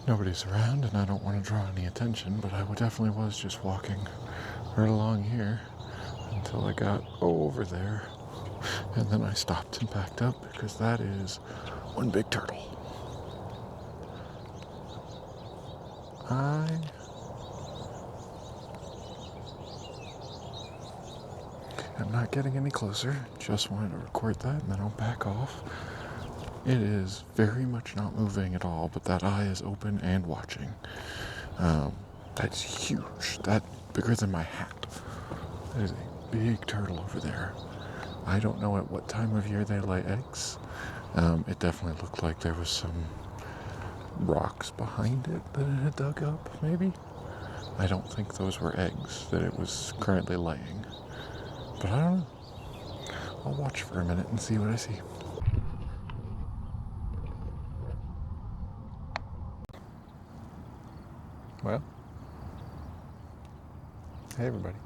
nobody's around and I don't want to draw any attention, but I definitely was just walking right along here until I got over there, and then I stopped and backed up because that is one big turtle. I'm not getting any closer, just wanted to record that and then I'll back off. It is very much not moving at all, but that eye is open and watching. That's huge. That's bigger than my hat. That is a big turtle over there. I don't know at what time of year they lay eggs. It definitely looked like there was some rocks behind it that it had dug up, maybe. I don't think those were eggs that it was currently laying. But I don't know. I'll watch for a minute and see what I see. Well, hey everybody.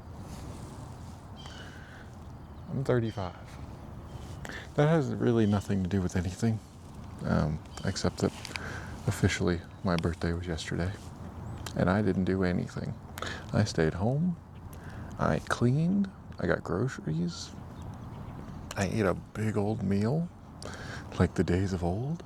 I'm 35. That has really nothing to do with anything, except that officially my birthday was yesterday, and I didn't do anything. I stayed home, I cleaned, I got groceries, I ate a big old meal, like the days of old.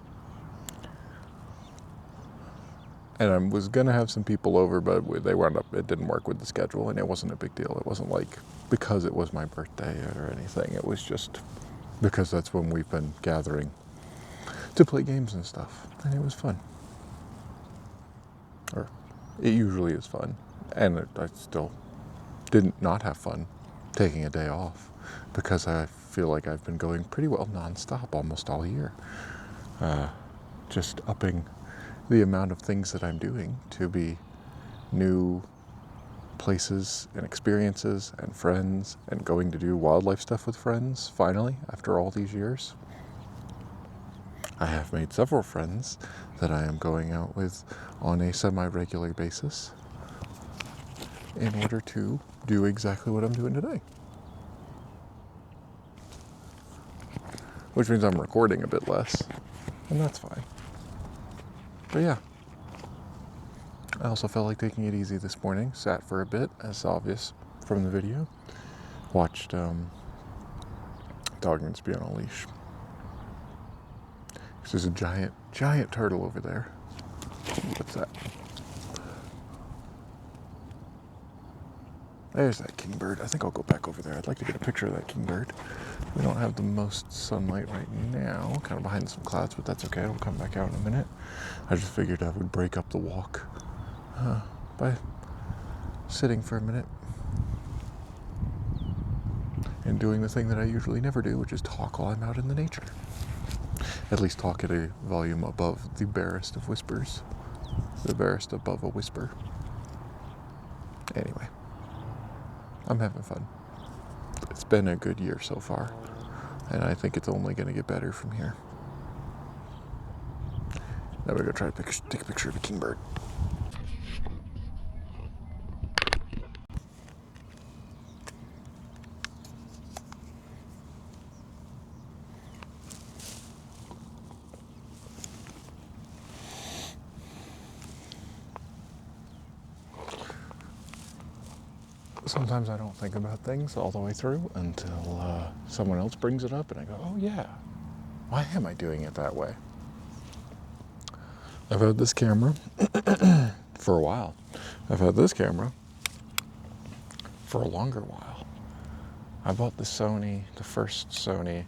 And I was gonna have some people over, but it didn't work with the schedule, and it wasn't a big deal. It wasn't like because it was my birthday or anything. It was just because that's when we've been gathering to play games and stuff, and it was fun. Or it usually is fun, and I still didn't not have fun taking a day off because I feel like I've been going pretty well nonstop almost all year. Just upping the amount of things that I'm doing to be new places and experiences and friends and going to do wildlife stuff with friends, finally, after all these years. I have made several friends that I am going out with on a semi-regular basis in order to do exactly what I'm doing today. Which means I'm recording a bit less, and that's fine. But yeah, I also felt like taking it easy this morning. Sat for a bit, as obvious from the video. Watched dog needs to be on a leash. There's a giant turtle over there. What's that? There's that kingbird. I think I'll go back over there. I'd like to get a picture of that kingbird. We don't have the most sunlight right now, kind of behind some clouds, but that's okay. It'll come back out in a minute. I just figured I would break up the walk by sitting for a minute and doing the thing that I usually never do, which is talk while I'm out in the nature. At least talk at a volume above the barest of whispers. The barest above a whisper. Anyway, I'm having fun. It's been a good year so far, and I think it's only going to get better from here. Now we're going to try to take a picture of a kingbird. Sometimes I don't think about things all the way through until someone else brings it up and I go, oh yeah, why am I doing it that way? I've had this camera for a while. I've had this camera for a longer while. I bought the first Sony,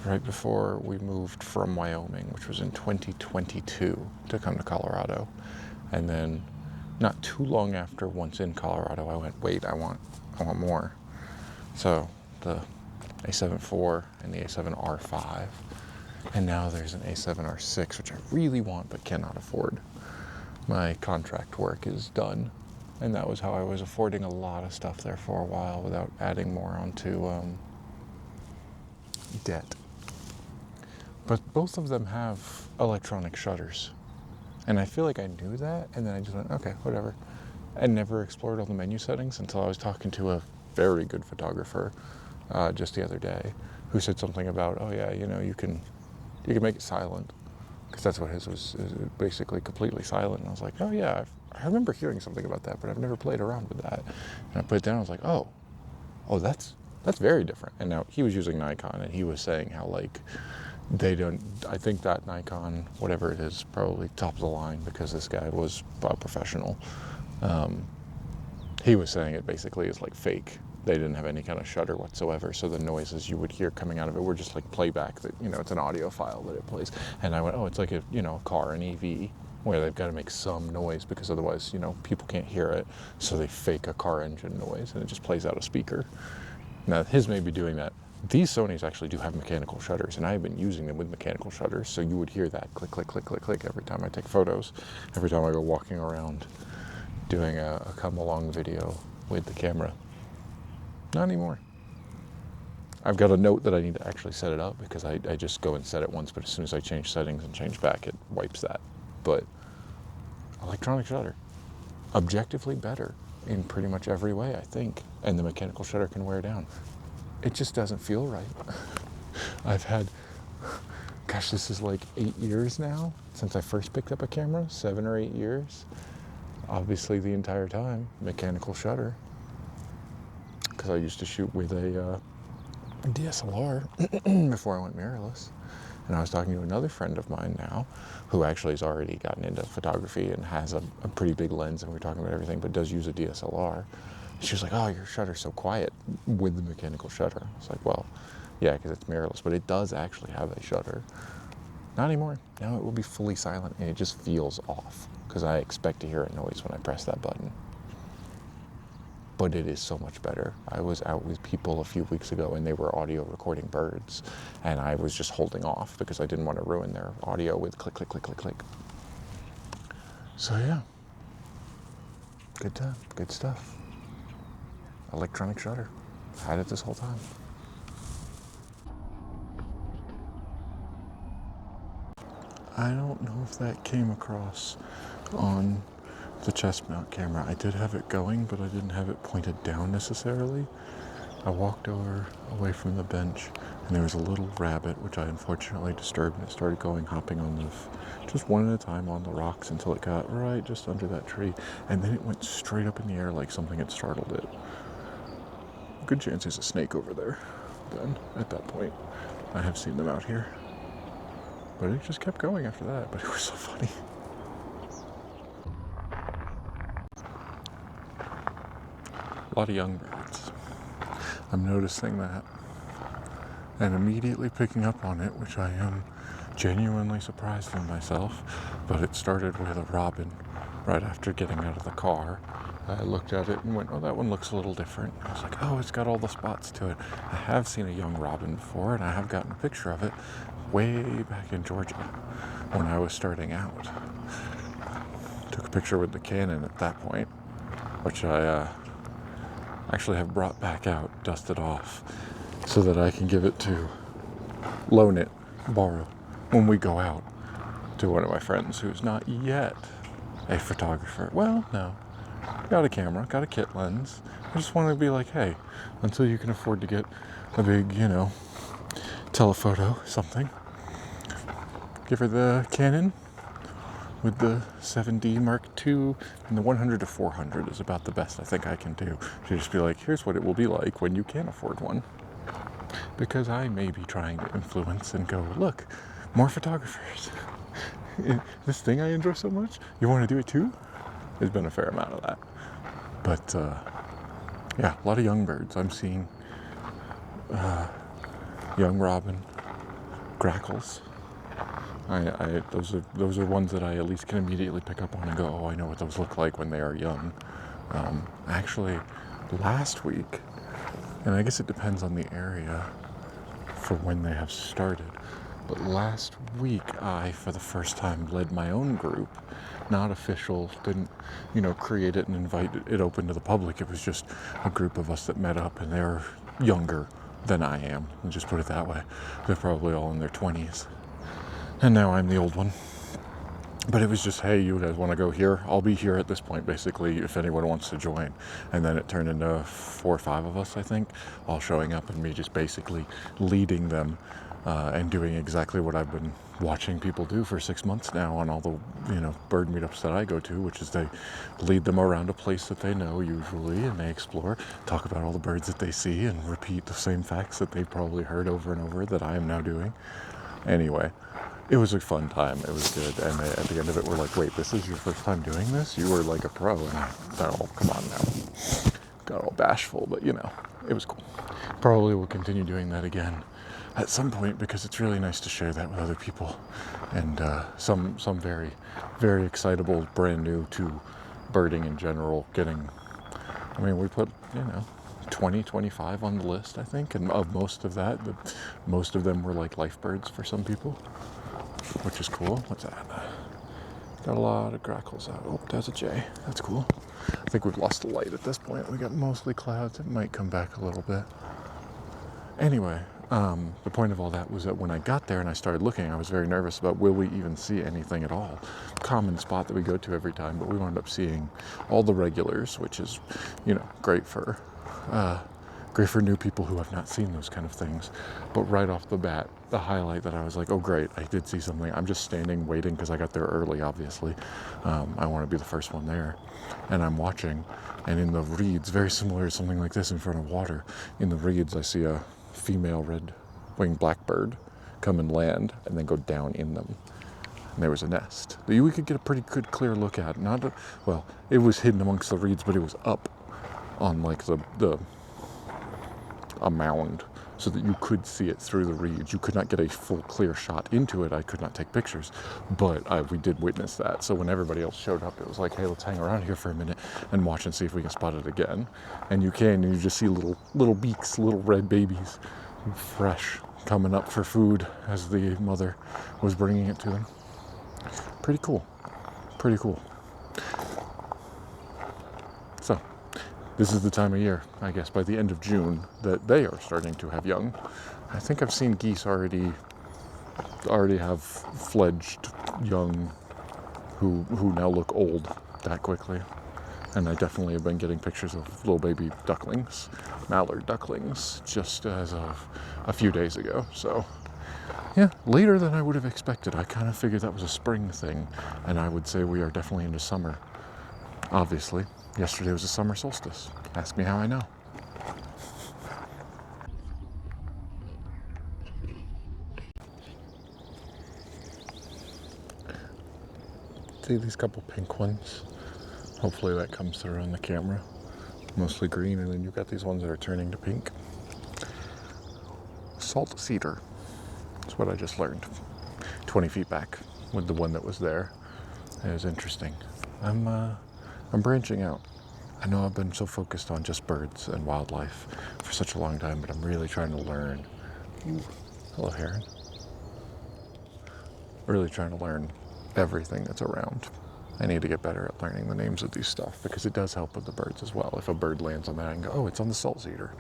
right before we moved from Wyoming, which was in 2022 to come to Colorado. And then not too long after, once in Colorado, I went, wait, I want more. So the A7 IV and the A7 R5, and now there's an A7 R6, which I really want but cannot afford. My contract work is done, and that was how I was affording a lot of stuff there for a while without adding more onto debt. But both of them have electronic shutters. And I feel like I knew that, and then I just went, okay, whatever. I never explored all the menu settings until I was talking to a very good photographer just the other day, who said something about, oh yeah, you can make it silent, because that's what his was, basically completely silent. And I was like, oh yeah, I remember hearing something about that, but I've never played around with that. And I put it down, I was like, oh, that's very different. And now he was using Nikon, and he was saying how like they don't, I think that Nikon, whatever it is, probably top of the line because this guy was a professional. He was saying it basically is like fake. They didn't have any kind of shutter whatsoever, so the noises you would hear coming out of it were just like playback, that, you know, it's an audio file that it plays. And I went, oh, it's like a, you know, a car, an EV, where they've got to make some noise because otherwise, you know, people can't hear it, so they fake a car engine noise and it just plays out a speaker. Now his may be doing that. These Sonys actually do have mechanical shutters, and I've been using them with mechanical shutters, so you would hear that click, click, click, click, click every time I take photos, every time I go walking around doing a come along video with the camera. Not anymore. I've got a note that I need to actually set it up because I just go and set it once, but as soon as I change settings and change back, it wipes that. But electronic shutter, objectively better in pretty much every way, I think, and the mechanical shutter can wear down. It just doesn't feel right. I've had, gosh, this is like 8 years now since I first picked up a camera, 7 or 8 years. Obviously the entire time, mechanical shutter. Because I used to shoot with a DSLR before I went mirrorless. And I was talking to another friend of mine now, who actually has already gotten into photography and has a pretty big lens, and we're talking about everything, but does use a DSLR. She was like, oh, your shutter's so quiet with the mechanical shutter. I was like, well, yeah, because it's mirrorless, but it does actually have a shutter. Not anymore. Now it will be fully silent, and it just feels off, because I expect to hear a noise when I press that button. But it is so much better. I was out with people a few weeks ago, and they were audio recording birds, and I was just holding off because I didn't want to ruin their audio with click, click, click, click, click. So yeah, good time, good stuff. Electronic shutter. Had it this whole time. I don't know if that came across on the chest mount camera. I did have it going, but I didn't have it pointed down necessarily. I walked away from the bench, and there was a little rabbit, which I unfortunately disturbed, and it started hopping on just one at a time on the rocks until it got right just under that tree, and then it went straight up in the air like something had startled it. Good chance there's a snake over there then, at that point. I have seen them out here. But it just kept going after that, but it was so funny. A lot of young birds. I'm noticing that. And immediately picking up on it, which I am genuinely surprised in myself. But it started with a robin right after getting out of the car. I looked at it and went, oh, that one looks a little different. I was like, oh, it's got all the spots to it. I have seen a young robin before, and I have gotten a picture of it way back in Georgia when I was starting out. Took a picture with the Canon at that point, which I actually have brought back out, dusted off, so that I can give it to, loan it, borrow, when we go out to one of my friends who's not yet a photographer. Well, no. Got a camera, got a kit lens. I just want to be like, hey, until you can afford to get a big, telephoto, something. Give her the Canon with the 7D Mark II, and the 100 to 400 is about the best I think I can do. To just be like, here's what it will be like when you can afford one. Because I may be trying to influence and go, look, more photographers. This thing I enjoy so much, you want to do it too? There's been a fair amount of that. But, yeah, a lot of young birds. I'm seeing young robin, grackles. Those are ones that I at least can immediately pick up on and go, oh, I know what those look like when they are young. Actually, last week, and I guess it depends on the area for when they have started, but last week I, for the first time, led my own group. Not official, didn't, create it and invite it open to the public. It was just a group of us that met up, and they're younger than I am. I'll just put it that way. They're probably all in their 20s. And now I'm the old one. But it was just, hey, you guys want to go here? I'll be here at this point, basically, if anyone wants to join. And then it turned into 4 or 5 of us, I think, all showing up, and me just basically leading them and doing exactly what I've been watching people do for 6 months now on all the, bird meetups that I go to, which is they lead them around a place that they know usually, and they explore, talk about all the birds that they see, and repeat the same facts that they've probably heard over and over that I am now doing. Anyway, it was a fun time. It was good. And they, at the end of it, we're like, wait, this is your first time doing this? You were like a pro. And I thought, oh, come on now. Got all bashful, but it was cool. Probably will continue doing that again at some point, because it's really nice to share that with other people. And some very, very excitable, brand new to birding in general, we put, 20, 25 on the list, I think, and of most of that, most of them were like life birds for some people, which is cool. What's that? Got a lot of grackles out. Oh, there's a jay. That's cool. I think we've lost the light at this point. We got mostly clouds. It might come back a little bit. Anyway, the point of all that was that when I got there and I started looking, I was very nervous about, will we even see anything at all? Common spot that we go to every time, but we wound up seeing all the regulars, which is, great for new people who have not seen those kind of things. But right off the bat, the highlight that I was like, oh great, I did see something. I'm just standing waiting because I got there early, obviously. I want to be the first one there. And I'm watching, and in the reeds, very similar to something like this in front of water, in the reeds I see a female red-winged blackbird come and land and then go down in them. And there was a nest that we could get a pretty good clear look at. It was hidden amongst the reeds, but it was up on like a mound, so that you could see it through the reeds. You could not get a full clear shot into it. I could not take pictures, but we did witness that. So when everybody else showed up, it was like, hey, let's hang around here for a minute and watch and see if we can spot it again. And you just see little beaks, little red babies, fresh, coming up for food as the mother was bringing it to them. Pretty cool. So this is the time of year, I guess, by the end of June, that they are starting to have young. I think I've seen geese already have fledged young who now look old that quickly. And I definitely have been getting pictures of little baby ducklings, mallard ducklings, just as of a few days ago. So yeah, later than I would have expected. I kind of figured that was a spring thing, and I would say we are definitely into summer. Obviously, yesterday was a summer solstice. Ask me how I know. See these couple pink ones? Hopefully that comes through on the camera. Mostly green, and then you've got these ones that are turning to pink. Salt cedar. That's what I just learned. 20 feet back with the one that was there. It was interesting. I'm branching out. I know I've been so focused on just birds and wildlife for such a long time, but I'm really trying to learn. Ooh, hello, heron. Really trying to learn everything that's around. I need to get better at learning the names of these stuff, because it does help with the birds as well. If a bird lands on that, I can go, oh, it's on the salt cedar.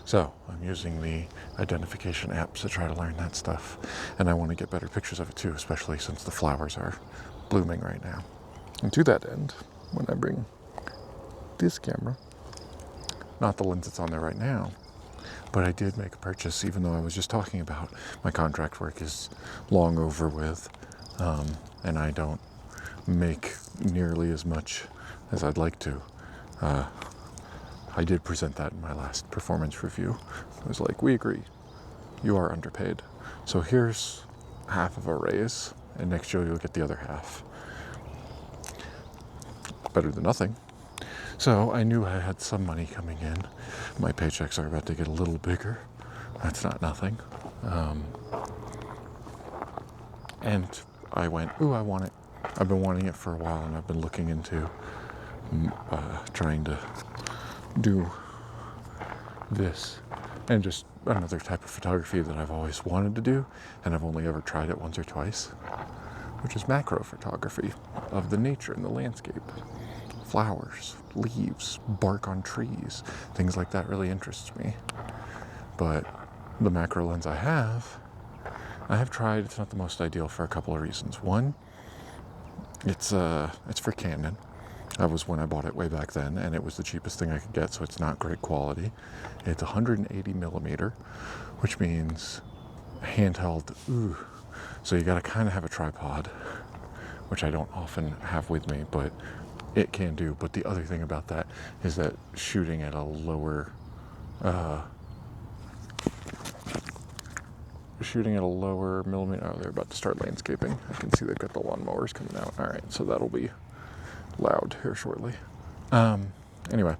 So I'm using the identification apps to try to learn that stuff. And I want to get better pictures of it too, especially since the flowers are blooming right now. And to that end, when I bring this camera, not the lens that's on there right now, but I did make a purchase, even though I was just talking about my contract work is long over with, and I don't make nearly as much as I'd like to. I did present that in my last performance review. It was like, we agree, you are underpaid. So here's half of a raise, and next year you'll get the other half. Better than nothing. So I knew I had some money coming in. My paychecks are about to get a little bigger. That's not nothing. And I went, ooh, I want it. I've been wanting it for a while, and I've been looking into trying to do this and just another type of photography that I've always wanted to do, and I've only ever tried it once or twice, which is macro photography of the nature and the landscape. Flowers, leaves, bark on trees, things like that really interests me. But the macro lens I have tried. It's not the most ideal for a couple of reasons. One, it's for Canon. That was when I bought it way back then, and it was the cheapest thing I could get, so it's not great quality. It's 180 millimeter, which means handheld. Ooh, So you got to kind of have a tripod, which I don't often have with me, but it can do. But the other thing about that is that shooting at a lower millimeter. Oh, they're about to start landscaping. I can see they've got the lawnmowers coming out. All right, so that'll be loud here shortly. Anyway,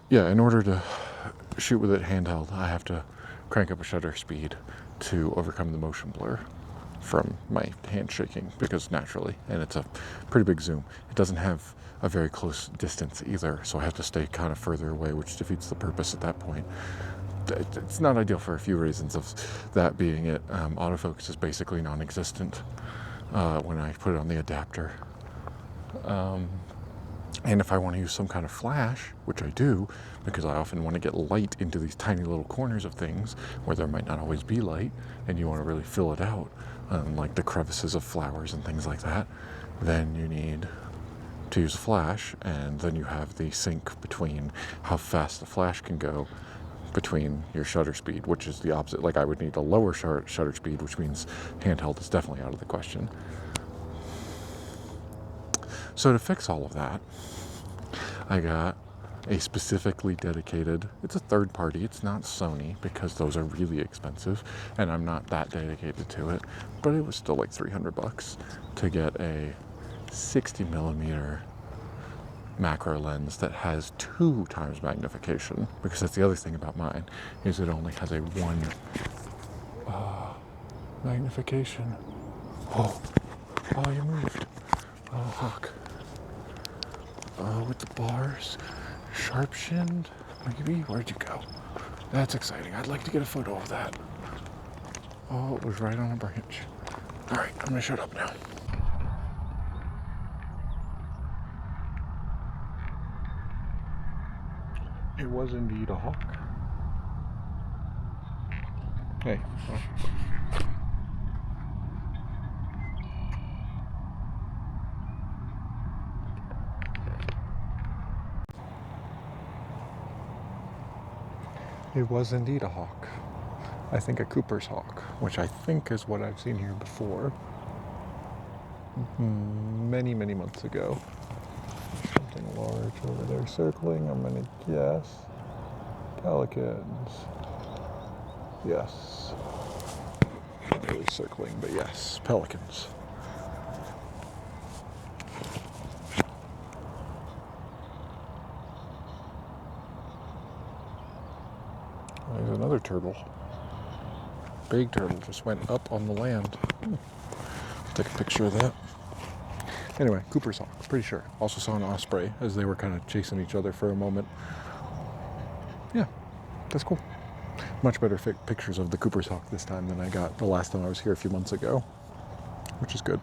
yeah, in order to shoot with it handheld, I have to crank up a shutter speed to overcome the motion blur from my hand shaking, because naturally, and it's a pretty big zoom, it doesn't have a very close distance either, so I have to stay kind of further away, which defeats the purpose at that point. It's not ideal for a few reasons, of that being it. Autofocus is basically non-existent when I put it on the adapter. And if I want to use some kind of flash, which I do, because I often want to get light into these tiny little corners of things where there might not always be light, and you want to really fill it out, like the crevices of flowers and things like that, then you need to use a flash, and then you have the sync between how fast the flash can go between your shutter speed, which is the opposite. Like, I would need a lower shutter speed, which means handheld is definitely out of the question. So to fix all of that, I got a specifically dedicated, it's a third party, it's not Sony, because those are really expensive, and I'm not that dedicated to it, but it was still like $300 to get a 60 millimeter macro lens that has 2 times magnification, because that's the other thing about mine, is it only has a 1 magnification. Oh, you moved. Oh, look. Oh, with the bars, sharp-shinned, maybe? Where'd you go? That's exciting. I'd like to get a photo of that. Oh, it was right on a branch. All right, I'm gonna shut up now. It was indeed a hawk. Hey. Oh. It was indeed a hawk. I think a Cooper's hawk, which I think is what I've seen here before. Many, many months ago. Something large over there circling, I'm gonna guess. Pelicans. Yes. Not really circling, but yes, pelicans. There's another turtle. Big turtle just went up on the land. Take a picture of that. Anyway, Cooper's hawk, pretty sure. Also saw an osprey as they were kind of chasing each other for a moment. Yeah, that's cool. Much better pictures of the Cooper's hawk this time than I got the last time I was here a few months ago, which is good.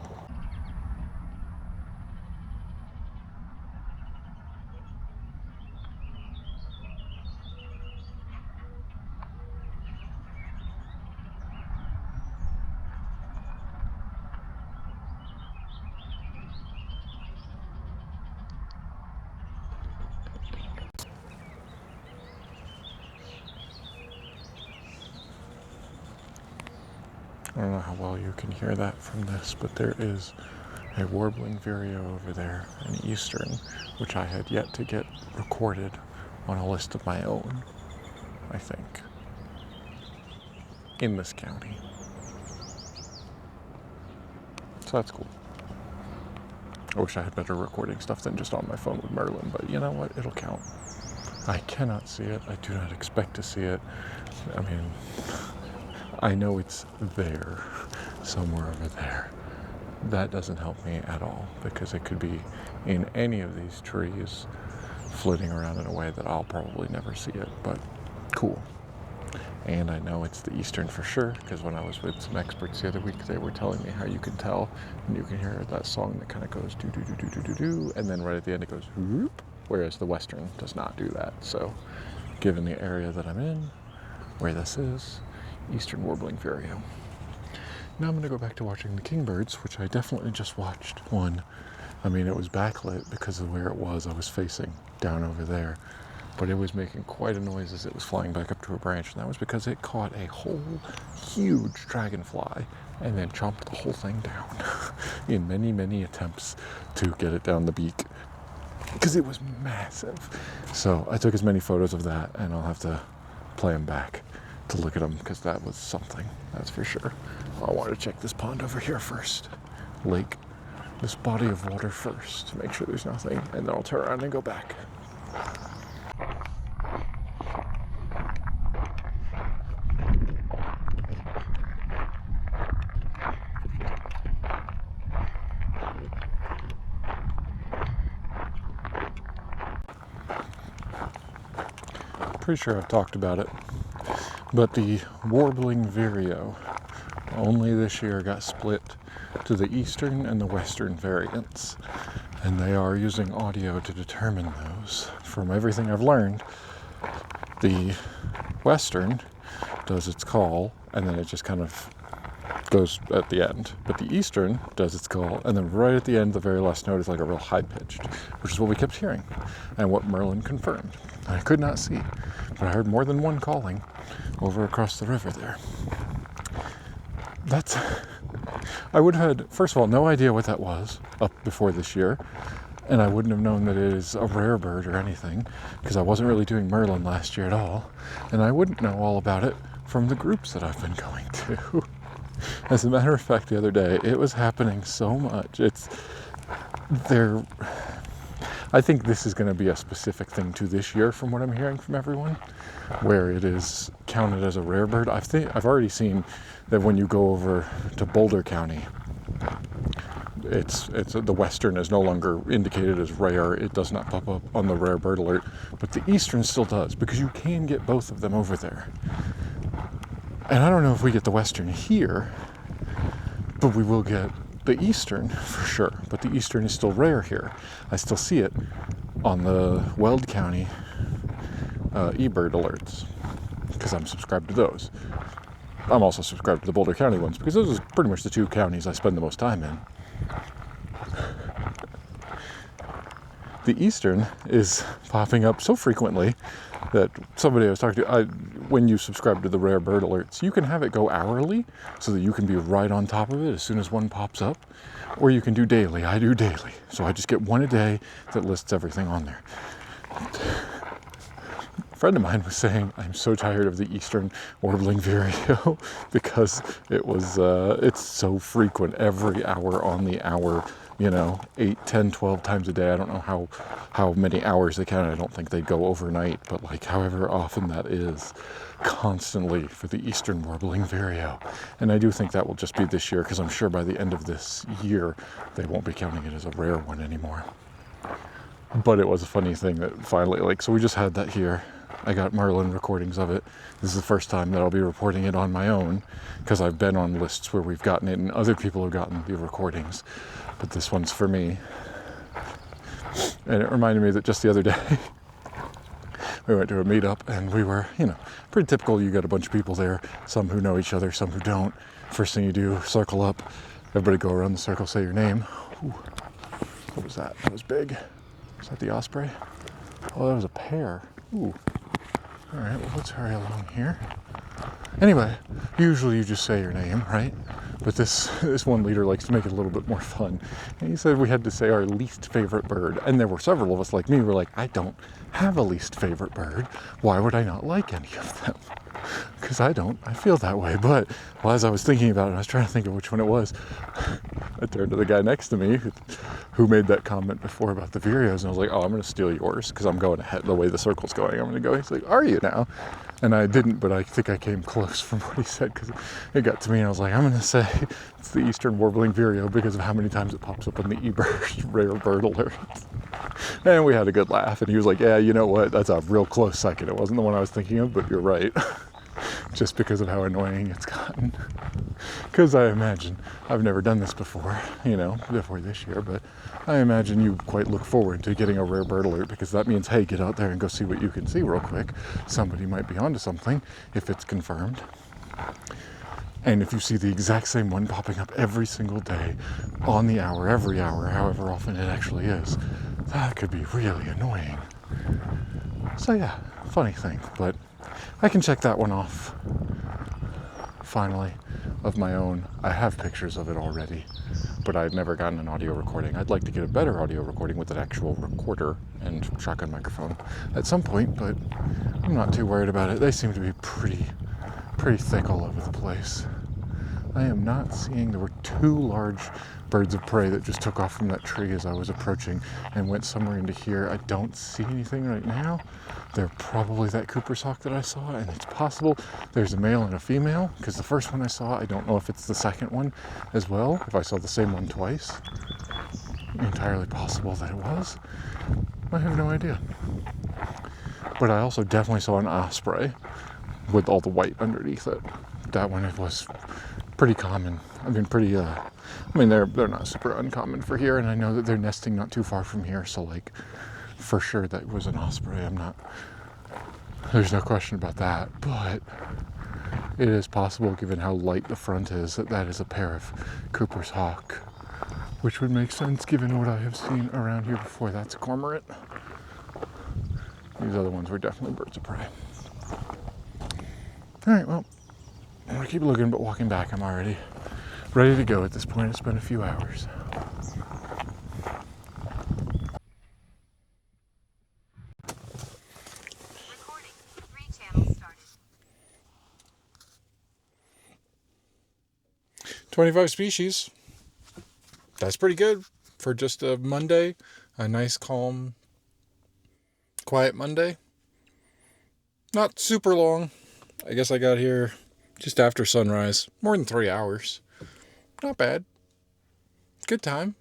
I don't know how well you can hear that from this, but there is a warbling vireo over there, an eastern, which I had yet to get recorded on a list of my own, I think, in this county. So that's cool. I wish I had better recording stuff than just on my phone with Merlin, but you know what? It'll count. I cannot see it. I do not expect to see it. I mean, I know it's there, somewhere over there. That doesn't help me at all, because it could be in any of these trees, flitting around in a way that I'll probably never see it, but cool. And I know it's the eastern for sure, because when I was with some experts the other week, they were telling me how you can tell, and you can hear that song that kind of goes do do do do do do do, and then right at the end it goes whoop, whereas the western does not do that. So, given the area that I'm in, where this is, eastern warbling vireo. Now I'm going to go back to watching the kingbirds, which I definitely just watched one. I mean, it was backlit because of where it was. I was facing down over there. but it was making quite a noise as it was flying back up to a branch, and that was because it caught a whole huge dragonfly and then chomped the whole thing down in many, many attempts to get it down the beak, because it was massive. So I took as many photos of that, and I'll have to play them back to look at them, because that was something, that's for sure. I want to check this pond over here first, lake, this body of water first, to make sure there's nothing, and then I'll turn around and go back. Pretty sure I've talked about it, but the warbling vireo only this year got split to the eastern and the western variants, and they are using audio to determine those. From everything I've learned, the western does its call and then it just kind of goes at the end, but the eastern does its call and then right at the end the very last note is like a real high pitched, which is what we kept hearing and what Merlin confirmed. I could not see, but I heard more than one calling over across the river there. I would have had, first of all, no idea what that was up before this year, and I wouldn't have known that it is a rare bird or anything, because I wasn't really doing Merlin last year at all, and I wouldn't know all about it from the groups that I've been going to. As a matter of fact, the other day, it was happening so much. I think this is going to be a specific thing to this year from what I'm hearing from everyone, where it is counted as a rare bird. I've already seen that when you go over to Boulder County, it's the western is no longer indicated as rare. It does not pop up on the rare bird alert, but the eastern still does, because you can get both of them over there. And I don't know if we get the western here, but we will get the eastern for sure. But the eastern is still rare here. I still see it on the Weld County eBird alerts, because I'm subscribed to those. I'm also subscribed to the Boulder County ones, because those are pretty much the two counties I spend the most time in. The eastern is popping up so frequently that somebody I was talking to, when you subscribe to the rare bird alerts, you can have it go hourly so that you can be right on top of it as soon as one pops up, or you can do daily. I do daily, so I just get one a day that lists everything on there. A friend of mine was saying, I'm so tired of the eastern warbling vireo because it's so frequent, every hour on the hour, 8, 10, 12 times a day. I don't know how many hours they count. I don't think they go overnight, but like however often that is, constantly for the eastern warbling vireo. And I do think that will just be this year, because I'm sure by the end of this year, they won't be counting it as a rare one anymore. But it was a funny thing that finally, so we just had that here. I got Merlin recordings of it. This is the first time that I'll be reporting it on my own, because I've been on lists where we've gotten it and other people have gotten the recordings. But this one's for me. And it reminded me that just the other day, we went to a meetup and we were, pretty typical. You got a bunch of people there, some who know each other, some who don't. First thing you do, circle up. Everybody go around the circle, say your name. Ooh. What was that? That was big. Was that the osprey? Oh, that was a pear. Ooh. All right, well, let's hurry along here. Anyway, usually you just say your name, right? But this one leader likes to make it a little bit more fun. And he said we had to say our least favorite bird. And there were several of us like me who were like, I don't have a least favorite bird. Why would I not like any of them? Because I feel that way. But as I was thinking about it, I was trying to think of which one it was. I turned to the guy next to me who made that comment before about the vireos, and I was like, oh, I'm going to steal yours because I'm going ahead the way the circle's going. I'm going to go. He's like, are you now? And I didn't, but I think I came close from what he said, because it got to me and I was like, I'm going to say it's the eastern warbling vireo because of how many times it pops up on the eBird rare bird alerts. And we had a good laugh, and he was like, yeah, you know what? That's a real close second. It wasn't the one I was thinking of, but you're right. Just because of how annoying it's gotten. Because I imagine, I've never done this before, before this year, but I imagine you quite look forward to getting a rare bird alert, because that means, hey, get out there and go see what you can see real quick. Somebody might be onto something if it's confirmed. And if you see the exact same one popping up every single day, on the hour, every hour, however often it actually is, that could be really annoying. So yeah, funny thing, but I can check that one off. Finally, of my own. I have pictures of it already, but I've never gotten an audio recording. I'd like to get a better audio recording with an actual recorder and shotgun microphone at some point, but I'm not too worried about it. They seem to be pretty thick all over the place. I am not seeing, there were 2 large birds of prey that just took off from that tree as I was approaching and went somewhere into here. I don't see anything right now. They're probably that Cooper's hawk that I saw, and it's possible there's a male and a female, because the first one I saw, I don't know if it's the second one as well, if I saw the same one twice. Entirely possible that it was. I have no idea. But I also definitely saw an osprey with all the white underneath it. That one, it was pretty common. I mean, they're not super uncommon for here, and I know that they're nesting not too far from here, so like, for sure that was an osprey. There's no question about that, but it is possible, given how light the front is, that is a pair of Cooper's hawk, which would make sense given what I have seen around here before. That's a cormorant. These other ones were definitely birds of prey. Alright, well, I'm going to keep looking, but walking back, I'm already ready to go at this point. It's been a few hours. Recording. 3 channels started. 25 species. That's pretty good for just a Monday. A nice, calm, quiet Monday. Not super long. I guess I got here just after sunrise. More than 3 hours. Not bad. Good time.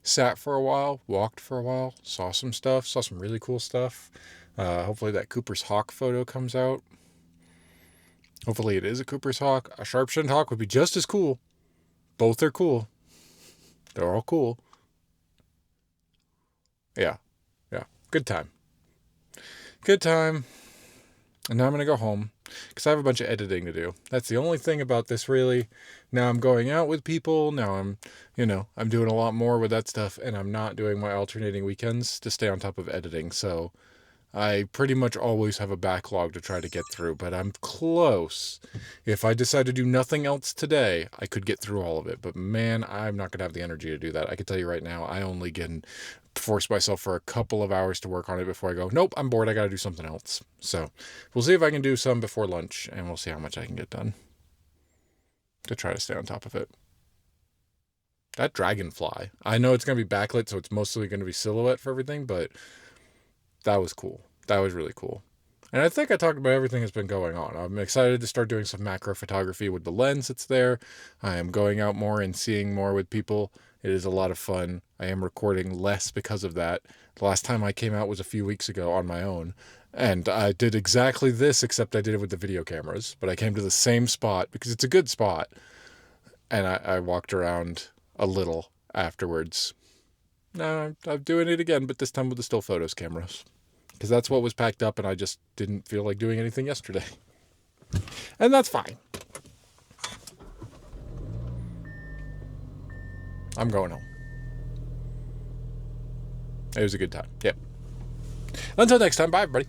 Sat for a while, walked for a while, saw some stuff, saw some really cool stuff. Hopefully that Cooper's hawk photo comes out. Hopefully it is a Cooper's hawk. A sharp-shinned hawk would be just as cool. Both are cool. They're all cool. Yeah. Good time. And now I'm going to go home because I have a bunch of editing to do. That's the only thing about this, really. Now I'm going out with people. Now I'm doing a lot more with that stuff, and I'm not doing my alternating weekends to stay on top of editing. So I pretty much always have a backlog to try to get through, but I'm close. If I decide to do nothing else today, I could get through all of it. But man, I'm not going to have the energy to do that. I can tell you right now, I only can force myself for a couple of hours to work on it before I go, nope, I'm bored, I got to do something else. So we'll see if I can do some before lunch, and we'll see how much I can get done to try to stay on top of it. That dragonfly, I know it's going to be backlit, so it's mostly going to be silhouette for everything, but that was cool. That was really cool. And I think I talked about everything that's been going on. I'm excited to start doing some macro photography with the lens that's there. I am going out more and seeing more with people. It is a lot of fun. I am recording less because of that. The last time I came out was a few weeks ago on my own. And I did exactly this, except I did it with the video cameras. But I came to the same spot because it's a good spot. And I walked around a little afterwards. No, I'm doing it again, but this time with the still photos cameras. Because that's what was packed up, and I just didn't feel like doing anything yesterday. And that's fine. I'm going home. It was a good time. Yep. Until next time, bye, everybody.